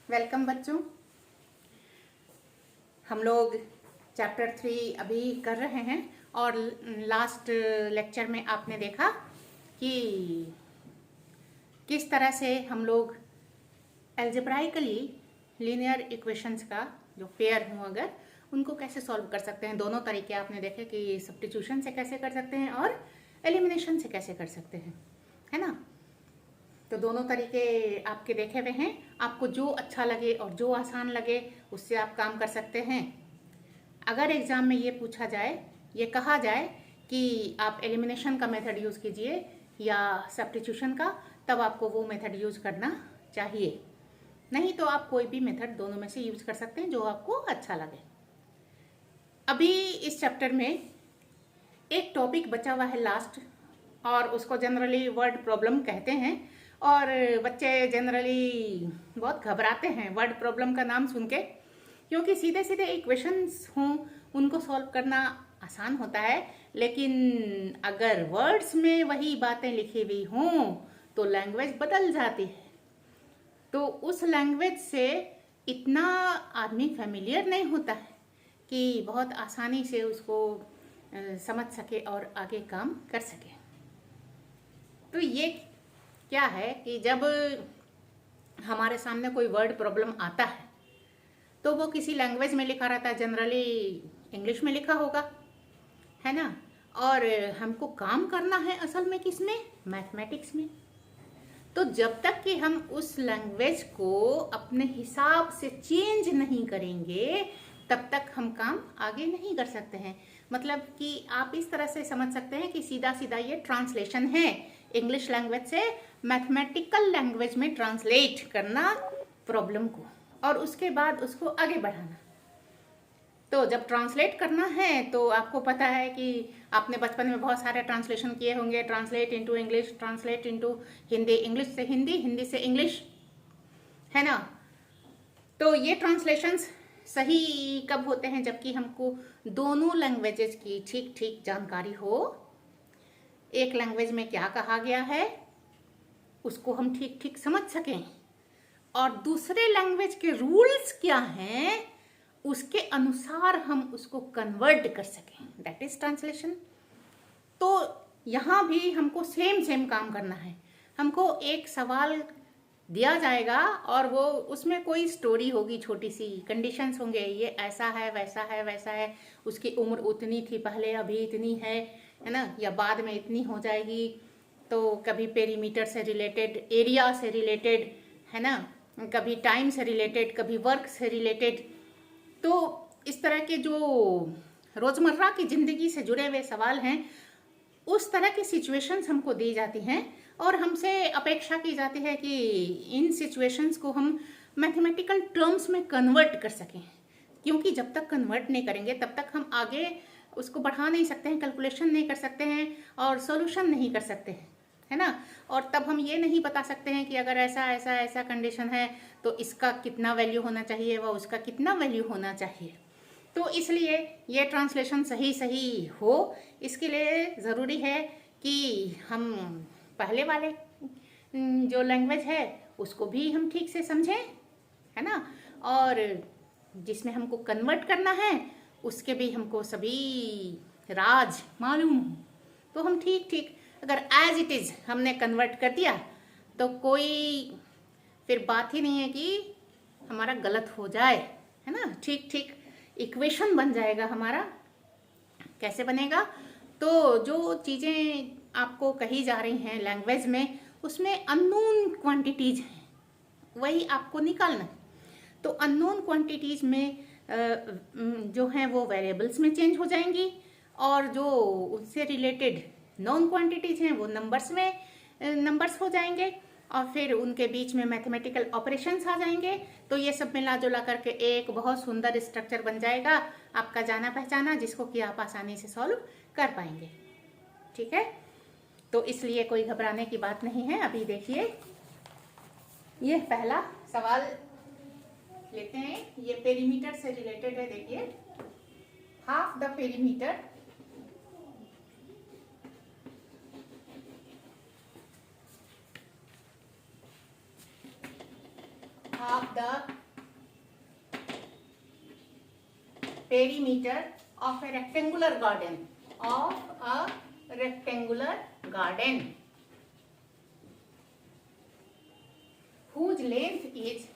Welcome बच्चों। हम लोग चैप्टर 3 अभी कर रहे हैं और लास्ट लेक्चर में आपने देखा कि किस तरह से हम लोग एल्जेब्राइकली लीनियर इक्वेशंस का जो पेयर हों अगर उनको कैसे सॉल्व कर सकते हैं। दोनों तरीके आपने देखे कि सब्स्टिट्यूशन से कैसे कर सकते हैं और एलिमिनेशन से कैसे कर सकते हैं, है ना। तो दोनों तरीके आपके देखे हुए हैं। आपको जो अच्छा लगे और जो आसान लगे उससे आप काम कर सकते हैं। अगर एग्ज़ाम में ये पूछा जाए, ये कहा जाए कि आप एलिमिनेशन का मेथड यूज़ कीजिए या सब्स्टिट्यूशन का, तब आपको वो मेथड यूज़ करना चाहिए। नहीं तो आप कोई भी मेथड दोनों में से यूज़ कर सकते हैं जो आपको अच्छा लगे। अभी इस चैप्टर में एक टॉपिक बचा हुआ है लास्ट, और उसको जनरली वर्ड प्रॉब्लम कहते हैं। और बच्चे जनरली बहुत घबराते हैं वर्ड प्रॉब्लम का नाम सुन के, क्योंकि सीधे सीधे इक्वेशंस हों उनको सॉल्व करना आसान होता है, लेकिन अगर वर्ड्स में वही बातें लिखी हुई हों तो लैंग्वेज बदल जाती है। तो उस लैंग्वेज से इतना आदमी फेमिलियर नहीं होता है कि बहुत आसानी से उसको समझ सके और आगे काम कर सके। तो ये क्या है कि जब हमारे सामने कोई वर्ड प्रॉब्लम आता है तो वो किसी लैंग्वेज में लिखा रहता है, जनरली इंग्लिश में लिखा होगा, है ना। और हमको काम करना है असल में किसमें, मैथमेटिक्स में। तो जब तक कि हम उस लैंग्वेज को अपने हिसाब से चेंज नहीं करेंगे तब तक हम काम आगे नहीं कर सकते हैं। मतलब कि आप इस तरह से समझ सकते हैं कि सीधा सीधा ये ट्रांसलेशन है, इंग्लिश लैंग्वेज से मैथमेटिकल लैंग्वेज में ट्रांसलेट करना प्रॉब्लम को, और उसके बाद उसको आगे बढ़ाना। तो जब ट्रांसलेट करना है तो आपको पता है कि आपने बचपन में बहुत सारे ट्रांसलेशन किए होंगे, translate into English, translate into Hindi, English से हिंदी, हिंदी से इंग्लिश, है ना। तो ये ट्रांसलेशंस सही कब होते हैं, जबकि हमको दोनों लैंग्वेजेस की ठीक ठीक जानकारी हो। एक लैंग्वेज में क्या कहा गया है उसको हम ठीक ठीक समझ सकें, और दूसरे लैंग्वेज के रूल्स क्या हैं उसके अनुसार हम उसको कन्वर्ट कर सकें, दैट इज ट्रांसलेशन। तो यहाँ भी हमको सेम काम करना है। हमको एक सवाल दिया जाएगा और वो उसमें कोई स्टोरी होगी, छोटी सी कंडीशंस होंगे, ये ऐसा है वैसा है वैसा है, उसकी उम्र उतनी थी पहले, अभी इतनी है ना, या बाद में इतनी हो जाएगी। तो कभी पेरीमीटर से रिलेटेड, एरिया से रिलेटेड, है ना, कभी टाइम से रिलेटेड, कभी वर्क से रिलेटेड। तो इस तरह के जो रोज़मर्रा की ज़िंदगी से जुड़े हुए सवाल हैं, उस तरह की सिचुएशंस हमको दी जाती हैं और हमसे अपेक्षा की जाती है कि इन सिचुएशंस को हम मैथमेटिकल टर्म्स में कन्वर्ट कर सकें, क्योंकि जब तक कन्वर्ट नहीं करेंगे तब तक हम आगे उसको बढ़ा नहीं सकते हैं, कैलकुलेशन नहीं कर सकते हैं और सॉल्यूशन नहीं कर सकते हैं, है ना। और तब हम ये नहीं बता सकते हैं कि अगर ऐसा ऐसा ऐसा कंडीशन है तो इसका कितना वैल्यू होना चाहिए व उसका कितना वैल्यू होना चाहिए। तो इसलिए ये ट्रांसलेशन सही सही हो, इसके लिए ज़रूरी है कि हम पहले वाले जो लैंग्वेज है उसको भी हम ठीक से समझें, है ना, और जिसमें हमको कन्वर्ट करना है उसके भी हमको सभी राज मालूम हो। तो हम ठीक ठीक अगर एज इट इज़ हमने कन्वर्ट कर दिया तो कोई फिर बात ही नहीं है कि हमारा गलत हो जाए, है ना। ठीक ठीक इक्वेशन बन जाएगा हमारा। कैसे बनेगा, तो जो चीज़ें आपको कही जा रही हैं लैंग्वेज में उसमें अननोन क्वांटिटीज हैं, वही आपको निकालना है। तो अननोन क्वांटिटीज में जो हैं वो वेरिएबल्स में चेंज हो जाएंगी, और जो उससे रिलेटेड नॉन क्वांटिटीज हैं वो नंबर्स में नंबर्स हो जाएंगे, और फिर उनके बीच में मैथमेटिकल ऑपरेशंस आ जाएंगे। तो ये सब मिला जुला करके एक बहुत सुंदर स्ट्रक्चर बन जाएगा आपका जाना पहचाना, जिसको कि आप आसानी से सॉल्व कर पाएंगे। ठीक है, तो इसलिए कोई घबराने की बात नहीं है। अभी देखिए ये पहला सवाल लेते हैं, ये पेरीमीटर से रिलेटेड है। देखिए, half the perimeter half the perimeter of a rectangular garden, whose length is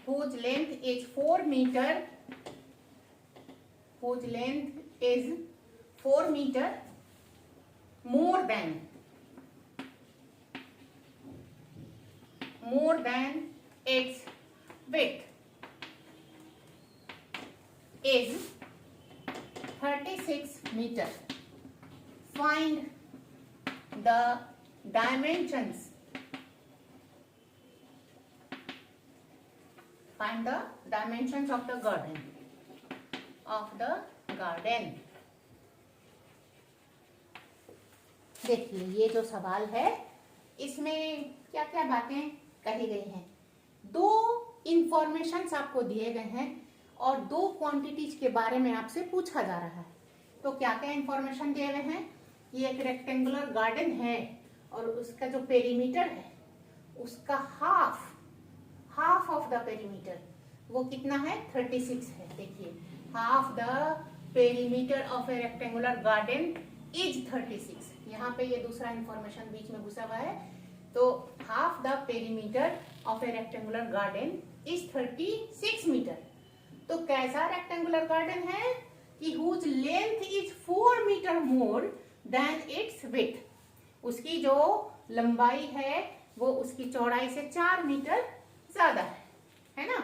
4 meter, more than its width is 36 meter. Find the dimensions of the garden. देखिए ये जो सवाल है इसमें क्या क्या बातें कही गई हैं। 2 इंफॉर्मेशंस आपको दिए गए हैं और 2 क्वांटिटीज के बारे में आपसे पूछा जा रहा है। तो क्या क्या इंफॉर्मेशन दिए गए हैं? ये एक रेक्टेंगुलर गार्डन है और उसका जो पेरीमीटर है उसका हाफ ऑफ द पेरीमीटर वो कितना है? 36 है। देखिए half the perimeter of a rectangular garden is 36। यहाँ पे ये दूसरा इंफॉर्मेशन बीच में घुसा हुआ है। तो half the perimeter of a rectangular garden is 36 metre. तो कैसा रेक्टेंगुलर गार्डन है कि whose length is 4 metre more than its width. उसकी जो लंबाई है वो उसकी चौड़ाई से 4 मीटर ज्यादा है ना।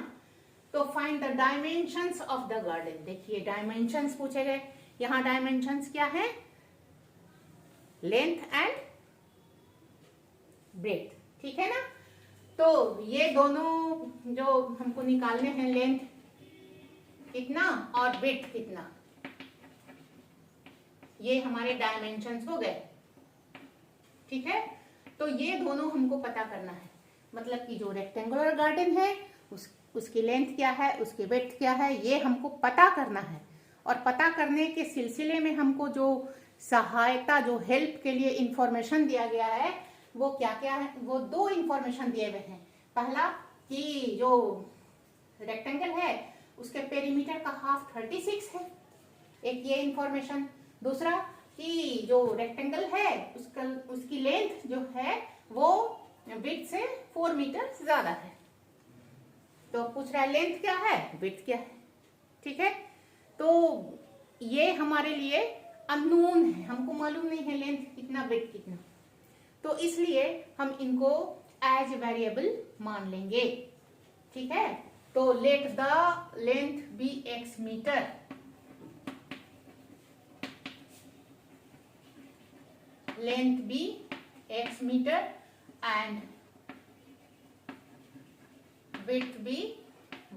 तो find the dimensions of the garden. देखिए डायमेंशंस पूछे गए। यहाँ डायमेंशंस क्या है? लेंथ एंड ब्रेथ, ठीक है ना। तो ये दोनों जो हमको निकालने हैं, लेंथ कितना और ब्रेथ कितना, ये हमारे डायमेंशंस हो गए, ठीक है। तो ये दोनों हमको पता करना है। मतलब कि जो रेक्टेंगुलर गार्डन है उसकी लेंथ क्या है, उसकी विड्थ क्या है, ये हमको पता करना है। और पता करने के सिलसिले में हमको जो सहायता, जो हेल्प के लिए इंफॉर्मेशन दिया गया है वो क्या क्या है? वो 2 इंफॉर्मेशन दिए हुए हैं। पहला कि जो रेक्टेंगल है उसके पेरीमीटर का हाफ 36 है, एक ये इंफॉर्मेशन। दूसरा कि जो रेक्टेंगल है उसकी लेंथ जो है वो विड्थ से 4 मीटर ज्यादा है। तो पूछ रहा है लेंथ क्या है, विड्थ क्या है, ठीक है। तो ये हमारे लिए अननोन है, हमको मालूम नहीं है लेंथ कितना विड्थ कितना। तो इसलिए हम इनको एज वेरिएबल मान लेंगे, ठीक है। तो let the length be x metre, length be x metre and width be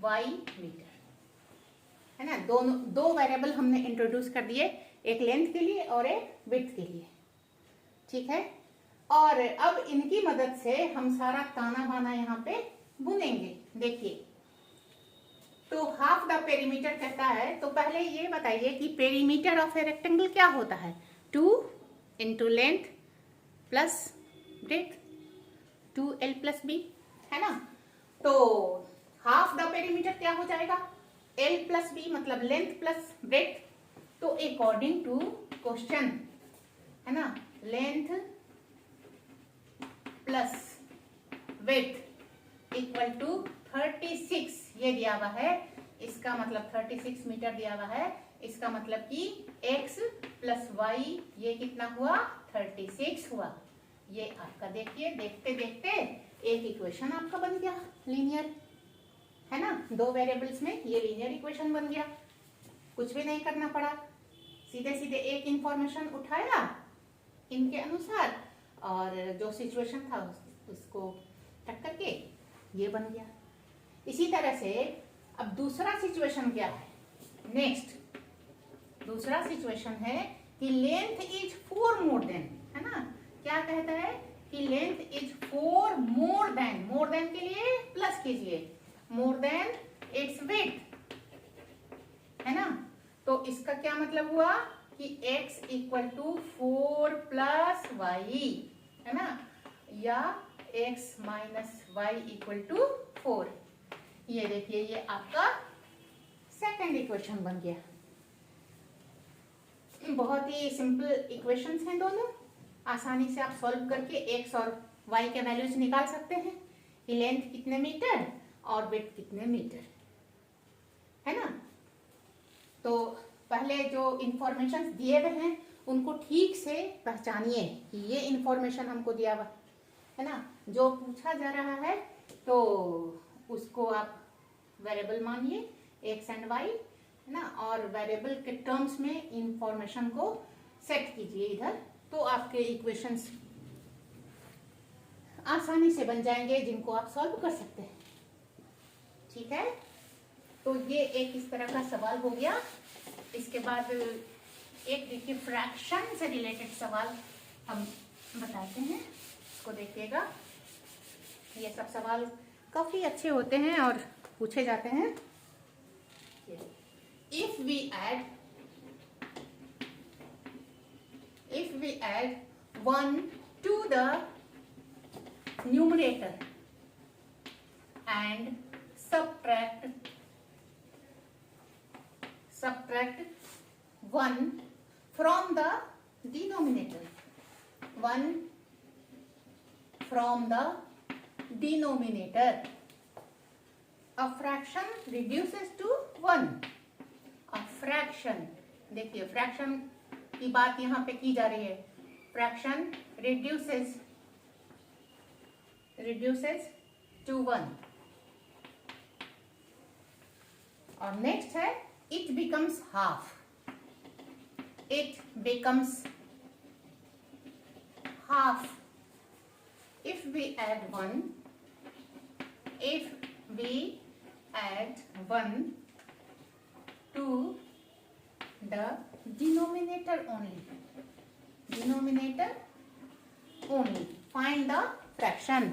y metre, है ना। दोनों 2 वेरिएबल हमने इंट्रोड्यूस कर दिए, एक लेंथ के लिए और एक विड्थ के लिए, ठीक है। और अब इनकी मदद से हम सारा ताना बाना यहाँ पे बुनेंगे। देखिए तो हाफ द पेरीमीटर कहता है, तो पहले ये बताइए कि पेरीमीटर ऑफ ए रेक्टेंगल क्या होता है? 2 into length plus breath, 2l plus b, है ना। तो हाफ द पेरीमीटर क्या हो जाएगा? l प्लस b, मतलब लेंथ प्लस ब्रेथ। तो अकॉर्डिंग टू क्वेश्चन, है ना, length plus width equal to 36 ये दिया हुआ है। इसका मतलब 36 मीटर दिया हुआ है। इसका मतलब कि x प्लस y ये कितना हुआ? 36 हुआ। ये आपका देखिए देखते देखते एक इक्वेशन आपका बन गया लीनियर, है ना। 2 वेरिएबल्स में ये लीनियर इक्वेशन बन गया। कुछ भी नहीं करना पड़ा, सीधे सीधे एक इंफॉर्मेशन उठाया इनके अनुसार और जो सिचुएशन था उसको टक करके ये बन गया। इसी तरह से अब दूसरा सिचुएशन क्या है? नेक्स्ट दूसरा सिचुएशन है कि लेंथ इज 4 मोर देन, है ना। क्या कहता है कि length is 4 more than, more than के लिए प्लस कीजिए, मोर देन इट्स विड्थ, है ना। तो इसका क्या मतलब हुआ कि x equal to 4 plus y, या x minus y equal to 4। ये देखिए, ये आपका सेकंड इक्वेशन बन गया। बहुत ही सिंपल इक्वेशंस हैं दोनों, आसानी से आप सॉल्व करके x और y के वैल्यूज निकाल सकते हैं कि लेंथ कितने मीटर और विड्थ कितने मीटर है ना। तो पहले जो इंफॉर्मेशन दिए हुए हैं उनको ठीक से पहचानिए कि ये इंफॉर्मेशन हमको दिया हुआ है ना। जो पूछा जा रहा है तो उसको आप वेरिएबल मानिए x एंड y है ना, और वेरिएबल के टर्म्स में इंफॉर्मेशन को सेट कीजिए इधर, तो आपके इक्वेशंस आसानी से बन जाएंगे जिनको आप सॉल्व कर सकते हैं। ठीक है, तो ये एक इस तरह का सवाल हो गया। इसके बाद एक देखिए फ्रैक्शन से रिलेटेड सवाल हम बताते हैं, इसको देखिएगा। ये सब सवाल काफी अच्छे होते हैं और पूछे जाते हैं। If we add 1 to the numerator and subtract 1 from the denominator, 1 from the denominator, a fraction reduces to 1। Fraction, देखिए फ्रैक्शन की बात यहाँ पे की जा रही है। Fraction reduces to 1। और नेक्स्ट है it becomes half, it becomes half if we add 1 to the denominator only, find the fraction,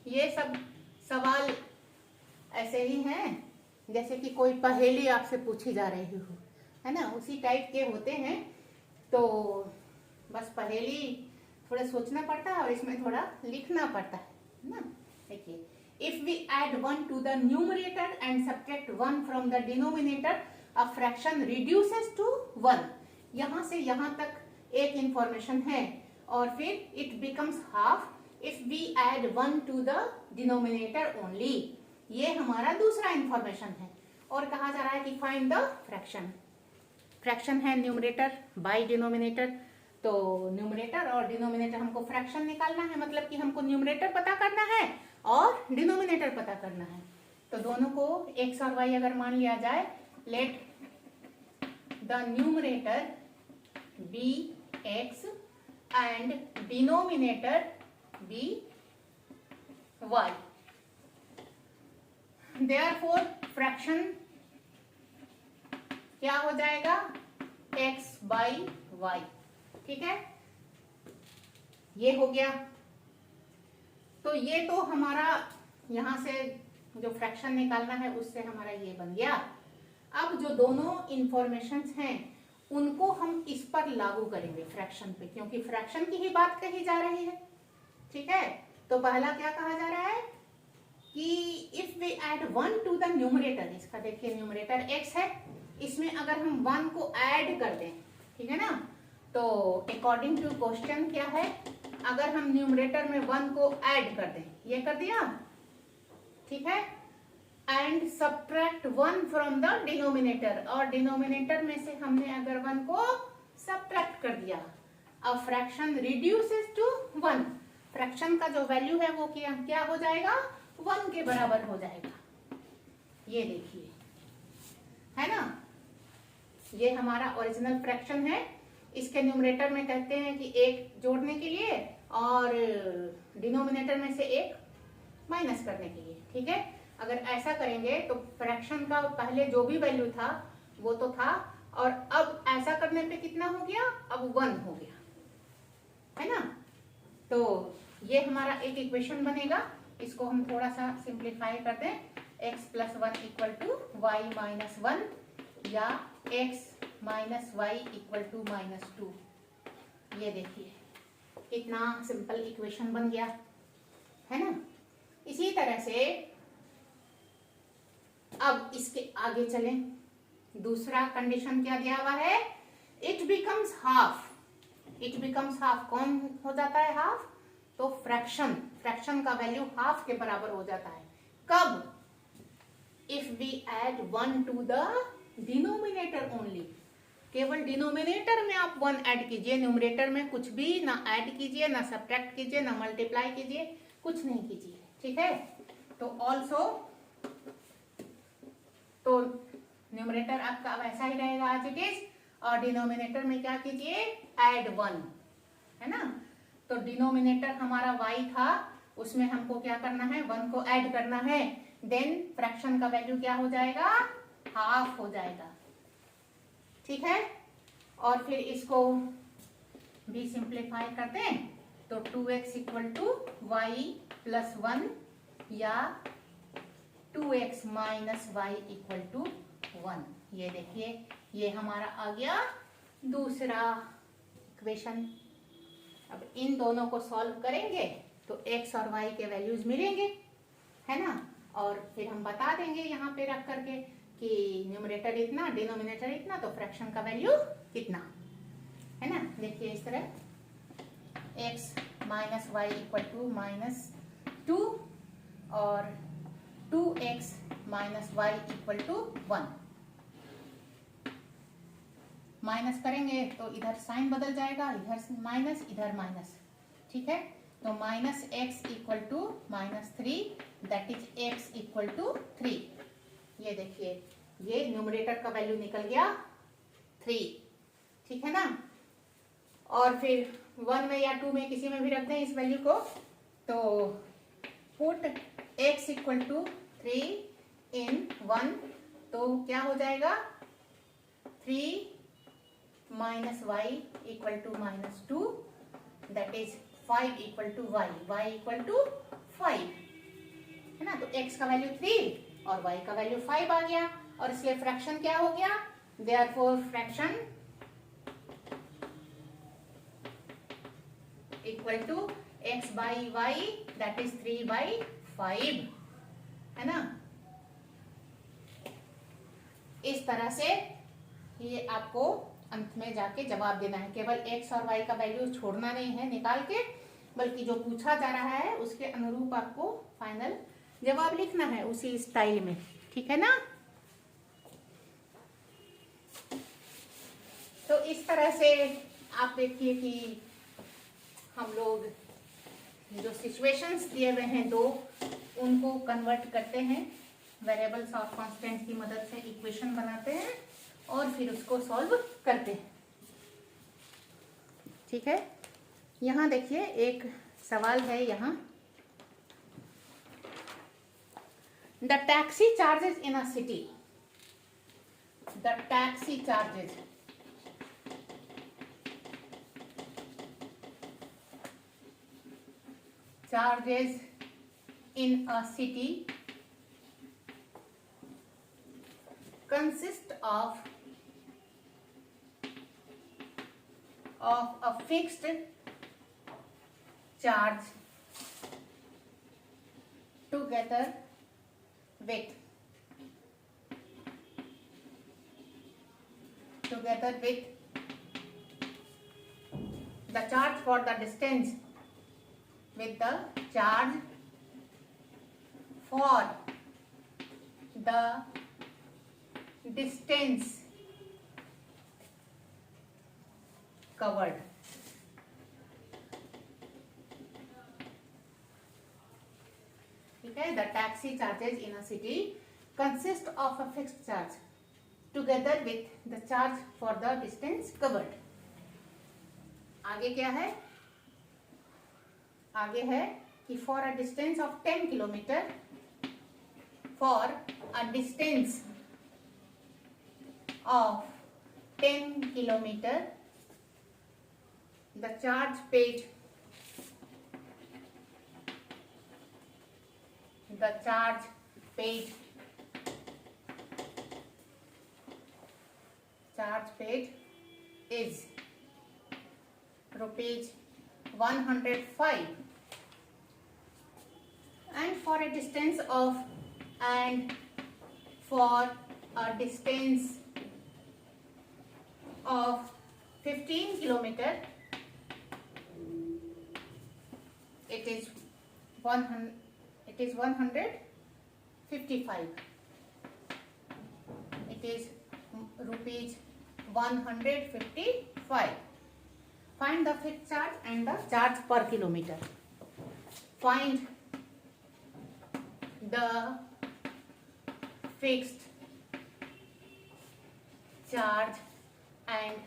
ये सब सवाल ऐसे ही हैं जैसे कि कोई पहेली आपसे पूछी जा रही हो, है ना, उसी टाइप के होते हैं। तो बस पहेली थोड़ा सोचना पड़ता है और इसमें थोड़ा लिखना पड़ता है ना। देखिए, if we add 1 to the numerator and subtract 1 from the denominator, a fraction reduces to 1। यहाँ से यहाँ तक एक इंफॉर्मेशन है, और फिर it becomes half if we add 1 to the denominator only, ये हमारा दूसरा इंफॉर्मेशन है। और कहा जा रहा है कि फाइंड द फ्रैक्शन। फ्रैक्शन है न्यूमरेटर बाय डिनोमिनेटर, तो न्यूमरेटर और डिनोमिनेटर हमको फ्रैक्शन निकालना है, मतलब कि हमको न्यूमरेटर पता करना है और डिनोमिनेटर पता करना है। तो दोनों को x और y अगर मान लिया जाए, let the numerator be x and denominator be y, therefore fraction क्या हो जाएगा, x बाई y। ठीक है, ये हो गया। तो ये तो हमारा यहां से जो फ्रैक्शन निकालना है उससे हमारा ये बन गया। अब जो दोनों इंफॉर्मेशंस हैं उनको हम इस पर लागू करेंगे फ्रैक्शन पे, क्योंकि फ्रैक्शन की ही बात कही जा रही है। ठीक है, तो पहला क्या कहा जा रहा है कि if we add 1 to the numerator, इसका देखिए न्यूमरेटर x है, इसमें अगर हम 1 को ऐड कर दें, ठीक है ना, तो अकॉर्डिंग टू क्वेश्चन क्या है, अगर हम न्यूमरेटर में 1 को ऐड कर दें, ये कर दिया, ठीक है, and subtract 1 from the denominator, और डिनोमिनेटर में से हमने अगर 1 को सब्ट्रैक्ट कर दिया, a fraction reduces to 1, fraction का जो वैल्यू है वो क्या हो जाएगा, 1 के बराबर हो जाएगा। ये देखिए, है ना, ये हमारा ओरिजिनल फ्रैक्शन है। इसके न्यूमरेटर में कहते हैं कि 1 जोड़ने के लिए और डिनोमिनेटर में से 1 माइनस करने के लिए। ठीक है, अगर ऐसा करेंगे तो फ्रैक्शन का पहले जो भी वैल्यू था वो तो था, और अब ऐसा करने पे कितना हो गया, अब 1 हो गया, है ना। तो ये हमारा एक इक्वेशन बनेगा। इसको हम थोड़ा सा सिंप्लीफाई कर दें, x + 1 = y - 1, या x minus y equal to -2। ये देखिए कितना सिंपल इक्वेशन बन गया है ना। इसी तरह से अब इसके आगे चलें। दूसरा कंडीशन क्या दिया हुआ है, it becomes half. It becomes half कौन हो जाता है हाफ, तो फ्रैक्शन, फ्रैक्शन का वैल्यू हाफ के बराबर हो जाता है। कब, if we add 1 to the denominator only. केवल डिनोमिनेटर में आप 1 ऐड कीजिए, न्यूमरेटर में कुछ भी ना ऐड कीजिए, ना सब्ट्रैक्ट कीजिए, ना मल्टीप्लाई कीजिए, कुछ नहीं कीजिए, ठीक है। तो ऑल्सो, तो न्यूमरेटर आपका वैसा ही रहेगा एज इट इज, और डिनोमिनेटर में क्या कीजिए, ऐड 1, है ना। तो डिनोमिनेटर हमारा y था, उसमें हमको क्या करना है, 1 को ऐड करना है, देन फ्रैक्शन का वैल्यू क्या हो जाएगा, हाफ हो जाएगा, ठीक है। और फिर इसको भी सिंप्लीफाई करते हैं, तो 2x equal to Y plus 1 या 2x minus y equal to 1। ये देखिए ये हमारा आ गया दूसरा इक्वेशन। अब इन दोनों को सॉल्व करेंगे तो x और y के वैल्यूज मिलेंगे, है ना। और फिर हम बता देंगे यहाँ पे रख करके कि न्यूमरेटर इतना, डिनोमिनेटर इतना, तो फ्रैक्शन का वैल्यू कितना, है ना। देखिए इस तरह x minus y equal to -2 और 2x minus y equal to 1। Minus करेंगे तो इधर साइन बदल जाएगा, इधर माइनस इधर माइनस, ठीक है। तो -x equal to -3, that is x equal to 3। ये देखिए ये न्यूमरेटर का वैल्यू निकल गया 3, ठीक है ना। और फिर 1 में या 2 में किसी में भी रख दें इस वैल्यू को, तो put x equal to 3 in 1, तो क्या हो जाएगा, 3 minus y equal to -2, that is 5 equal to y, y equal to 5, है ना। तो x का वैल्यू 3 और y का वैल्यू 5 आ गया, और इसलिए फ्रैक्शन क्या हो गया, therefore fraction equal to x by y, that is 3/5, है ना। इस तरह से ये आपको अंत में जाके जवाब देना है। केवल x और y का वैल्यू छोड़ना नहीं है निकाल के, बल्कि जो पूछा जा रहा है उसके अनुरूप आपको फाइनल जवाब लिखना है उसी स्टाइल में, ठीक है ना। तो इस तरह से आप देखिए कि हम लोग जो सिचुएशंस दिए हुए हैं दो, उनको कन्वर्ट करते हैं, वेरिएबल्स और कांस्टेंट्स की मदद से इक्वेशन बनाते हैं और फिर उसको सॉल्व करते हैं, ठीक है। यहाँ देखिए एक सवाल है यहाँ, the taxi charges in a city, the taxi charges in a city consist of a fixed charge together with the charge for the distance, with the charge for the distance covered. ठीक है, the taxi charges in a city consist of a fixed charge together with the charge for the distance covered. आगे क्या है, आगे है कि for a distance of 10 kilometre, for a distance of 10 kilometre the charge paid charge paid is rupees 105, and for a distance of 15 kilometer, it is 155. It is rupees 155. Find the fixed charge and the charge per kilometer. Find the fixed charge and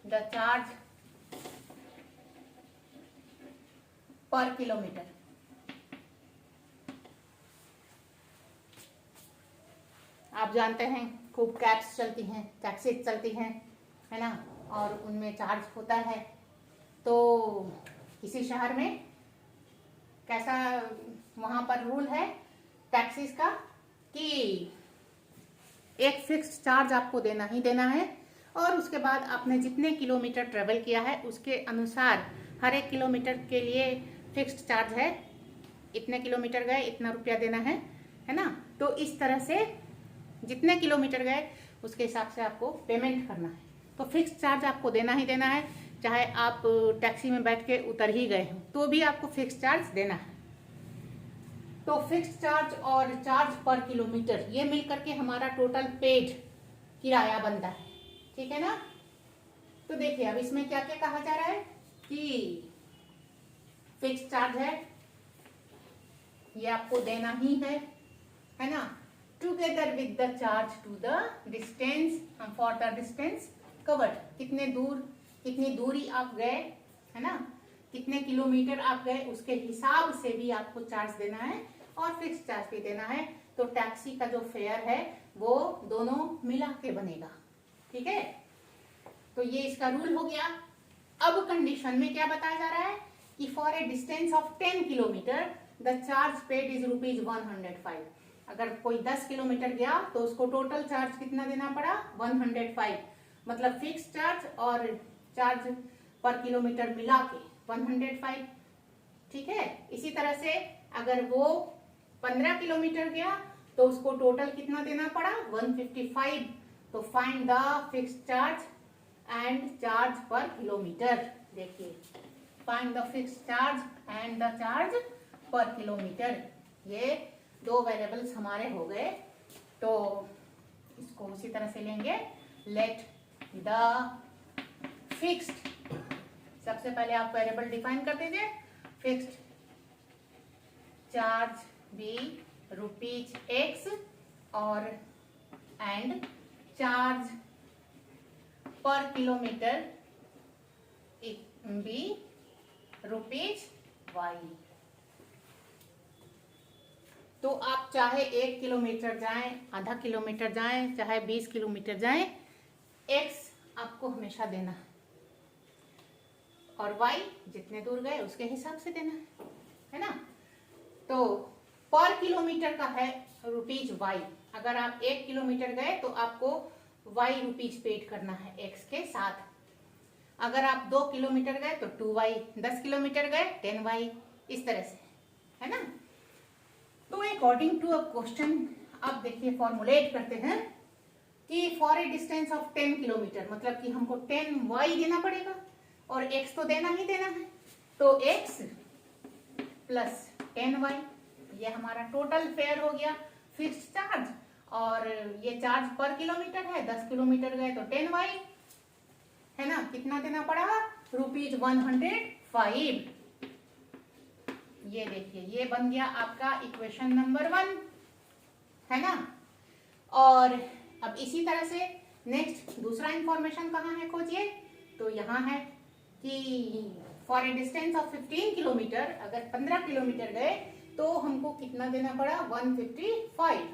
the charge per kilometer. आप जानते हैं खूब cabs चलती हैं, taxis चलती हैं, है ना, और उनमें चार्ज होता है। तो किसी शहर में कैसा वहाँ पर रूल है टैक्सीज का कि एक फिक्स्ड चार्ज आपको देना ही देना है, और उसके बाद आपने जितने किलोमीटर ट्रेवल किया है उसके अनुसार हर एक किलोमीटर के लिए फिक्स्ड चार्ज है, इतने किलोमीटर गए इतना रुपया देना है ना। तो इस तरह से जितने किलोमीटर गए उसके हिसाब से आपको पेमेंट करना है। तो फिक्स्ड चार्ज आपको देना ही देना है, चाहे आप टैक्सी में बैठ के उतर ही गए हों तो भी आपको फिक्स्ड चार्ज देना है। तो फिक्स्ड चार्ज और चार्ज पर किलोमीटर ये मिल करके हमारा टोटल पेड किराया बनता है, ठीक है ना। तो देखिए अब इसमें क्या क्या कहा जा रहा है कि फिक्स्ड चार्ज है, ये आपको देना ही है ना, together with the charge to the distance, for the distance covered, कितनी दूरी आप गए, है ना, कितने किलोमीटर आप गए उसके हिसाब से भी आपको चार्ज देना है और फिक्स चार्ज भी देना है। तो टैक्सी का जो फेयर है वो दोनों मिला के बनेगा, ठीक है। तो ये इसका रूल हो गया। अब कंडीशन में क्या बताया जा रहा है कि for a distance of 10 kilometre the charge paid is rupees 105। अगर कोई 10 किलोमीटर गया तो उसको टोटल चार्ज कितना देना पड़ा, 105, मतलब फिक्स चार्ज और चार्ज पर किलोमीटर मिला के 105, ठीक है। इसी तरह से अगर वो 15 किलोमीटर गया तो उसको टोटल कितना देना पड़ा, 155। तो find the fix charge and charge per kilometre. देखिए find the fix charge and the charge per kilometre, ये दो वेरिएबल्स हमारे हो गए। तो इसको उसी तरह से लेंगे, लेट द फिक्स्ड, सबसे पहले आप वेरिएबल डिफाइन कर दीजिए, fixed charge be rupees x और and charge per kilometre be rupees y. तो आप चाहे 1 किलोमीटर जाएं, आधा किलोमीटर जाएं, चाहे 20 किलोमीटर जाएं, एक्स आपको हमेशा देना है और वाई जितने दूर गए उसके हिसाब से देना है ना। तो पर किलोमीटर का है रुपीज वाई। अगर आप 1 किलोमीटर गए तो आपको वाई रुपीज पेड करना है एक्स के साथ। अगर आप 2 किलोमीटर गए तो 2y, 10 किलोमीटर गए 10y, इस तरह से, है ना। तो अकॉर्डिंग टू अ क्वेश्चन अब देखिए फॉर्मुलेट करते हैं कि for a distance of 10 kilometre, मतलब कि हमको 10y देना पड़ेगा और x तो देना ही देना है। तो x प्लस 10y, ये हमारा टोटल फेयर हो गया फिक्स्ड चार्ज, और ये चार्ज पर किलोमीटर है, 10 किलोमीटर गए तो 10y, है ना। कितना देना पड़ा, रुपीज 105। ये देखिए ये बन गया आपका इक्वेशन नंबर 1, है ना। और अब इसी तरह से नेक्स्ट दूसरा इंफॉर्मेशन कहाँ है खोजिए, तो यहाँ है कि for a distance of 15 kilometre, अगर 15 किलोमीटर गए तो हमको कितना देना पड़ा, 155।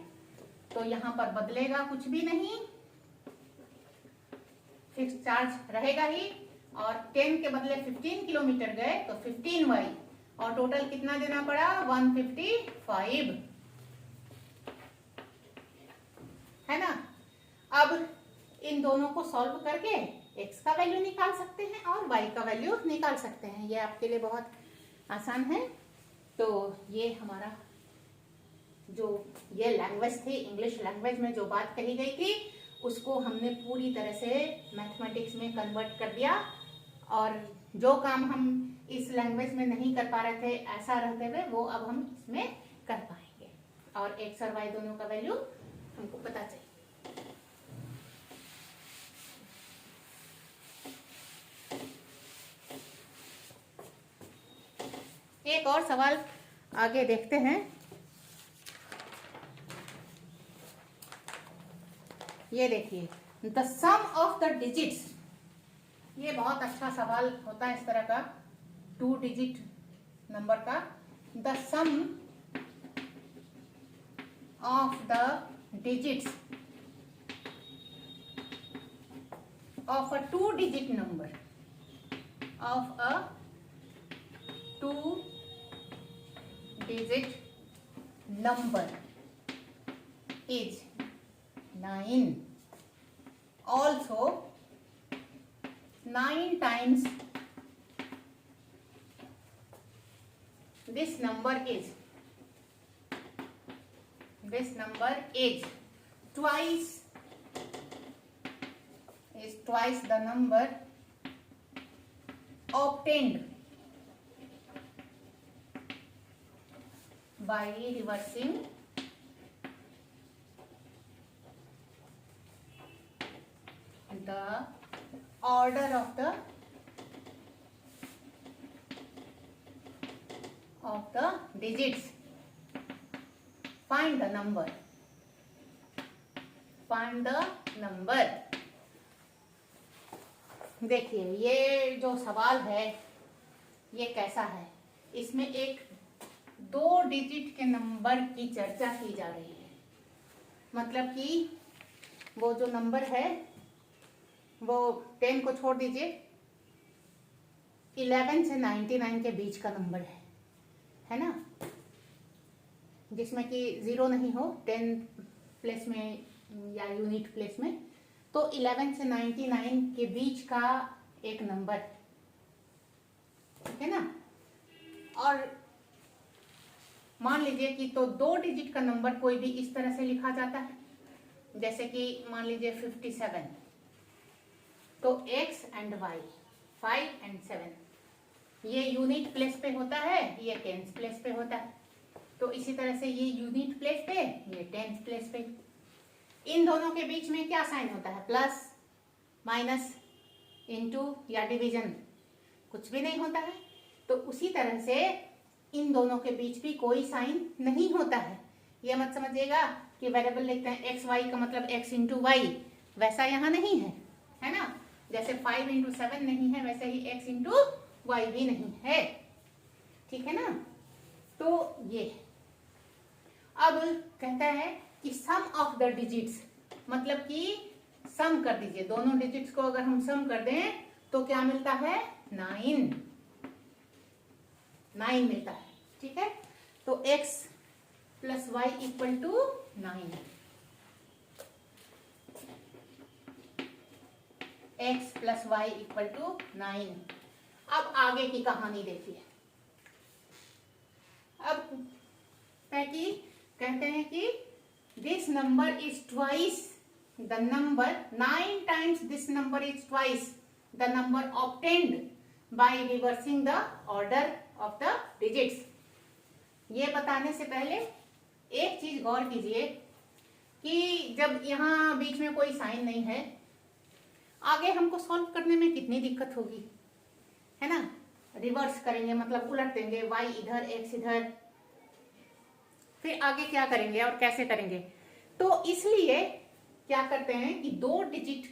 तो यहाँ पर बदलेगा कुछ भी नहीं, फिक्स चार्ज रहेगा ही, और 10 के बदले 15 किलोमीटर गए तो 15y, और टोटल कितना देना पड़ा, 155, है ना। अब इन दोनों को सॉल्व करके x का वैल्यू निकाल सकते हैं और y का वैल्यू निकाल सकते हैं। ये आपके लिए बहुत आसान है। तो ये हमारा जो ये लैंग्वेज थी, इंग्लिश लैंग्वेज में जो बात कही गई थी उसको हमने पूरी तरह से मैथमेटिक्स में कन्वर्ट कर दिया, और जो काम हम इस लैंग्वेज में नहीं कर पा रहे थे ऐसा रहते हुए वो अब हम इसमें कर पाएंगे, और x और y दोनों का वैल्यू हमको पता चाहिए। एक और सवाल आगे देखते हैं। ये देखिए, the sum of the digits, ये बहुत अच्छा सवाल होता है इस तरह का, 2 डिजिट नंबर का। The sum of the digits of a 2 digit number, of a 2 digit number is 9. Also 9 times this number is twice the number obtained by reversing the order of the digits. Find the number. देखिए ये जो सवाल है ये कैसा है, इसमें एक 2 डिजिट के नंबर की चर्चा की जा रही है। मतलब कि वो जो नंबर है वो 10 को छोड़ दीजिए, 11 से 99 के बीच का नंबर है ना, जिसमें कि 0 नहीं हो 10 प्लेस में या यूनिट प्लेस में। तो 11 से 99 के बीच का एक नंबर, ठीक है ना। और मान लीजिए कि तो 2 डिजिट का नंबर कोई भी इस तरह से लिखा जाता है, जैसे कि मान लीजिए 57, तो x एंड y 5 एंड 7 ये यूनिट प्लेस पे होता है, ये टेंस प्लेस पे होता है। तो इसी तरह से ये यूनिट प्लेस पे, ये टेंस प्लेस पे। इन दोनों के बीच में क्या साइन होता है, प्लस माइनस इनटू या डिवीजन, कुछ भी नहीं होता है। तो उसी तरह से इन दोनों के बीच भी कोई साइन नहीं होता है। ये मत समझिएगा कि वेरिएबल लिखते हैं एक्स वाई का मतलब एक्स इंटू वाई, वैसा यहाँ नहीं है ना। जैसे 5 इंटू 7 नहीं है वैसे ही एक्स इंटू वाई भी नहीं है, ठीक है ना। तो ये अब कहता है कि सम ऑफ द डिजिट्स, मतलब कि सम कर दीजिए दोनों डिजिट्स को। अगर हम सम कर दें तो क्या मिलता है, 9 मिलता है, ठीक है। तो x plus y equal to 9, x plus y equal to 9। अब आगे की कहानी देखिए। अब कहते हैं कि this number is twice the number, 9 times this number is twice the number obtained by reversing the order of the digits. ये बताने से पहले एक चीज गौर कीजिए कि जब यहाँ बीच में कोई साइन नहीं है, आगे हमको सॉल्व करने में कितनी दिक्कत होगी, है ना। रिवर्स करेंगे मतलब उलट देंगे, y इधर x इधर, फिर आगे क्या करेंगे और कैसे करेंगे। तो इसलिए क्या करते हैं कि 2 डिजिट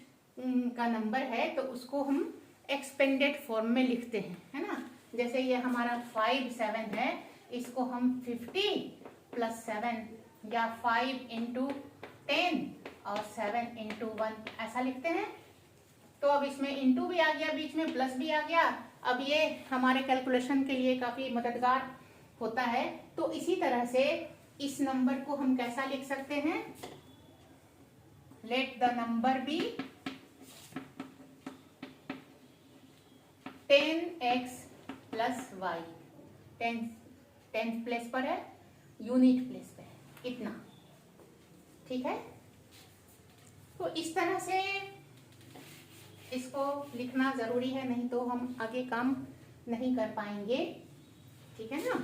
का नंबर है तो उसको हम एक्सपेंडेड फॉर्म में लिखते हैं, है ना। जैसे ये हमारा 5 7 है, इसको हम 50 प्लस 7 या 5 इंटू 10 और 7 इंटू 1 ऐसा लिखते हैं। तो अब इसमें इंटू भी आ गया, बीच में प्लस भी आ गया। अब ये हमारे कैलकुलेशन के लिए काफी मददगार होता है। तो इसी तरह से इस नंबर को हम कैसा लिख सकते हैं, let the number be 10x plus y, tenth place पर है, यूनिट प्लेस पे है, इतना। ठीक है, तो इस तरह से इसको लिखना जरूरी है, नहीं तो हम आगे काम नहीं कर पाएंगे। ठीक है ना,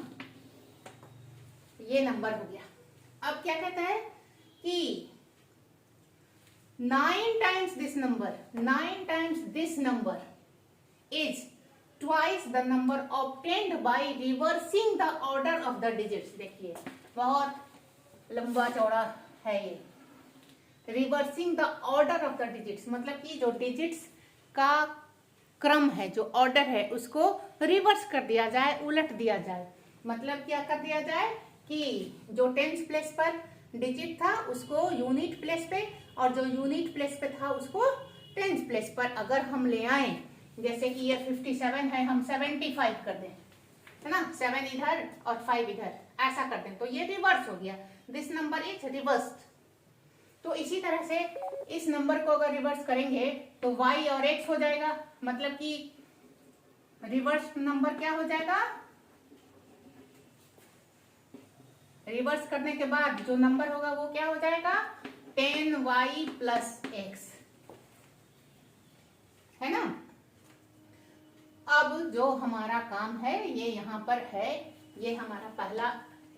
ये नंबर हो गया। अब क्या कहता है कि 9 times this number is twice the number obtained by reversing the order of the digits। देखिए बहुत लंबा चौड़ा है ये। Reversing the order of the digits मतलब कि जो डिजिट्स का क्रम है, जो ऑर्डर है, उसको रिवर्स कर दिया जाए, उलट दिया जाए। मतलब क्या कर दिया जाए कि जो टेंथ प्लेस पर डिजिट था उसको यूनिट प्लेस पे, और जो यूनिट प्लेस पे था उसको टेंथ प्लेस पर अगर हम ले आए, जैसे कि ये 57 है, हम 75 कर दें, है ना, 7 इधर और 5 इधर, ऐसा कर दें, तो ये रिवर्स हो गया। This number is reversed. तो इसी तरह से इस नंबर को अगर रिवर्स करेंगे तो y और x हो जाएगा। मतलब कि रिवर्स नंबर क्या हो जाएगा, रिवर्स करने के बाद जो नंबर होगा वो क्या हो जाएगा, 10y प्लस x, है ना। अब जो हमारा काम है ये यहाँ पर है, ये हमारा पहला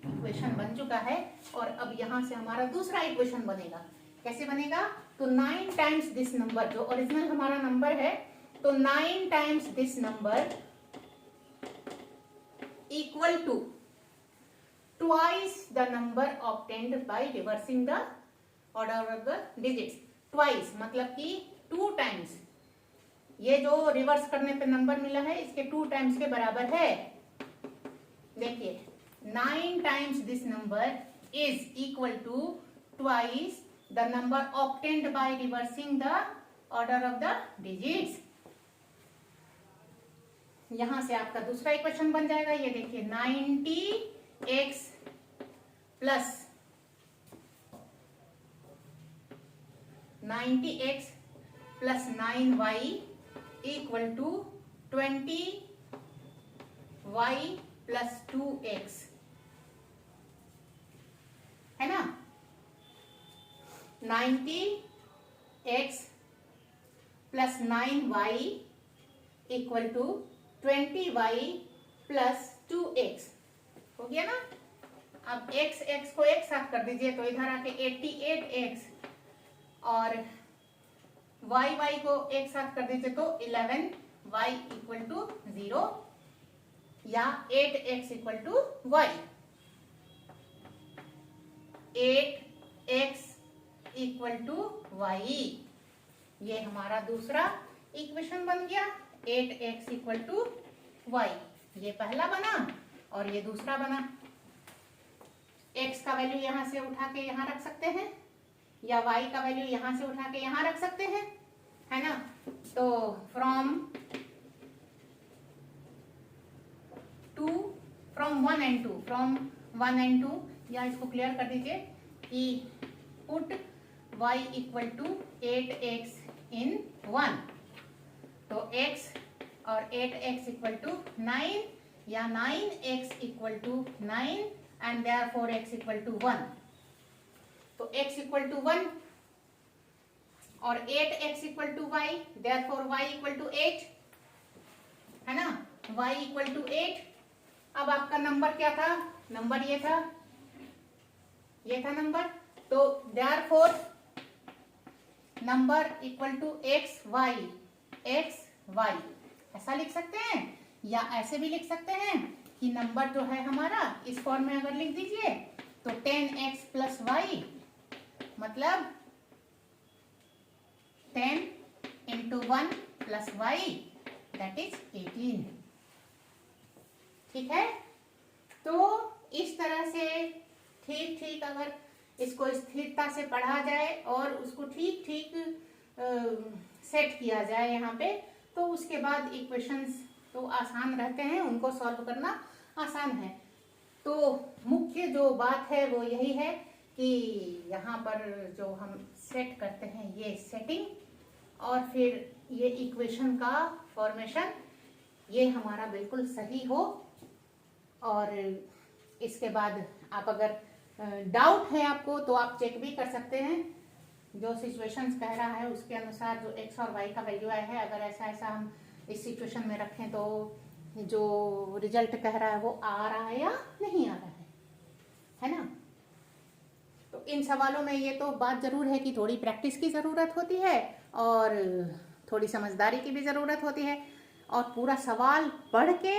इक्वेशन बन चुका है, और अब यहाँ से हमारा दूसरा इक्वेशन बनेगा। कैसे बनेगा, तो 9 टाइम्स दिस नंबर, जो ओरिजिनल हमारा नंबर है, तो 9 times this number equal to twice the number obtained by reversing the order of the digits. Twice मतलब कि 2 टाइम्स, ये जो रिवर्स करने पे नंबर मिला है इसके 2 टाइम्स के बराबर है। देखिए 9 times this number is equal to twice the number obtained by reversing the order of the digits. यहां से आपका दूसरा इक्वेशन बन जाएगा। ये देखिए 90x plus 9y equal to 20y plus 2x, है ना। 90x plus 9y equal to 20y plus 2x हो गया ना। अब x को एक साथ कर दीजिए तो इधर आके 88x, और y को एक साथ कर दीजिए तो 11y इक्वल टू 0, या 8x equal to y। 8x equal to y, ये हमारा दूसरा इक्वेशन बन गया। 8x इक्वल टू y, ये पहला बना और ये दूसरा बना। x का वैल्यू यहां से उठा के यहां रख सकते हैं, या y का वैल्यू यहां से उठा के यहां रख सकते हैं, है ना। तो फ्रॉम 1 and 2, या इसको क्लियर कर दीजिए कि put y equal to 8x in 1, तो x और 8x इक्वल टू 9, या 9x equal to 9 and therefore x equal to 1। तो x इक्वल टू 1 और 8x equal to y, therefore y equal to 8, है ना, y इक्वल टू 8। अब आपका number क्या था, नंबर ये था नंबर, तो therefore number equal to x y, ऐसा लिख सकते हैं, या ऐसे भी लिख सकते हैं कि नंबर जो है हमारा इस फॉर्म में अगर लिख दीजिए तो 10x प्लस वाई मतलब 10 into 1 plus y that is 18। ठीक है, तो इस तरह से ठीक अगर इसको स्थिरता से पढ़ा जाए और उसको ठीक सेट किया जाए यहाँ पे, तो उसके बाद इक्वेशंस तो आसान रहते हैं, उनको सॉल्व करना आसान है। तो मुख्य जो बात है वो यही है कि यहाँ पर जो हम सेट करते हैं ये सेटिंग, और फिर ये इक्वेशन का फॉर्मेशन, ये हमारा बिल्कुल सही हो। और इसके बाद आप अगर डाउट है आपको तो आप चेक भी कर सकते हैं, जो सिचुएशंस कह रहा है उसके अनुसार जो एक्स और वाई का वैल्यू आया है, अगर ऐसा ऐसा हम इस सिचुएशन में रखें तो जो रिजल्ट कह रहा है वो आ रहा है या नहीं आ रहा है ना। तो इन सवालों में ये तो बात ज़रूर है कि थोड़ी प्रैक्टिस की ज़रूरत होती है और थोड़ी समझदारी की भी ज़रूरत होती है। और पूरा सवाल पढ़ के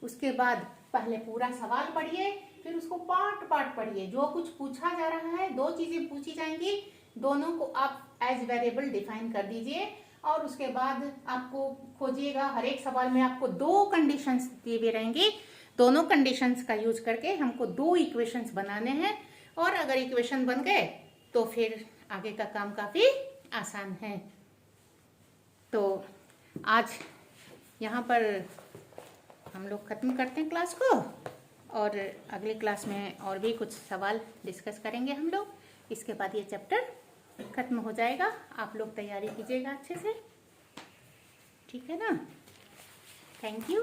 उसके बाद पहले पूरा सवाल पढ़िए, फिर उसको पार्ट पार्ट पढ़िए। जो कुछ पूछा जा रहा है, दो चीज़ें पूछी जाएंगी, दोनों को आप एज वेरिएबल डिफाइन कर दीजिए और उसके बाद आपको खोजिएगा। हर एक सवाल में आपको दो कंडीशंस दिए हुए रहेंगी, दोनों कंडीशंस का यूज करके हमको दो इक्वेशंस बनाने हैं और अगर इक्वेशन बन गए तो फिर आगे का काम काफ़ी आसान है। तो आज यहाँ पर हम लोग ख़त्म करते हैं क्लास को और अगली क्लास में और भी कुछ सवाल डिस्कस करेंगे हम लोग। इसके बाद ये चैप्टर ख़त्म हो जाएगा। आप लोग तैयारी कीजिएगा अच्छे से, ठीक है ना। Thank you.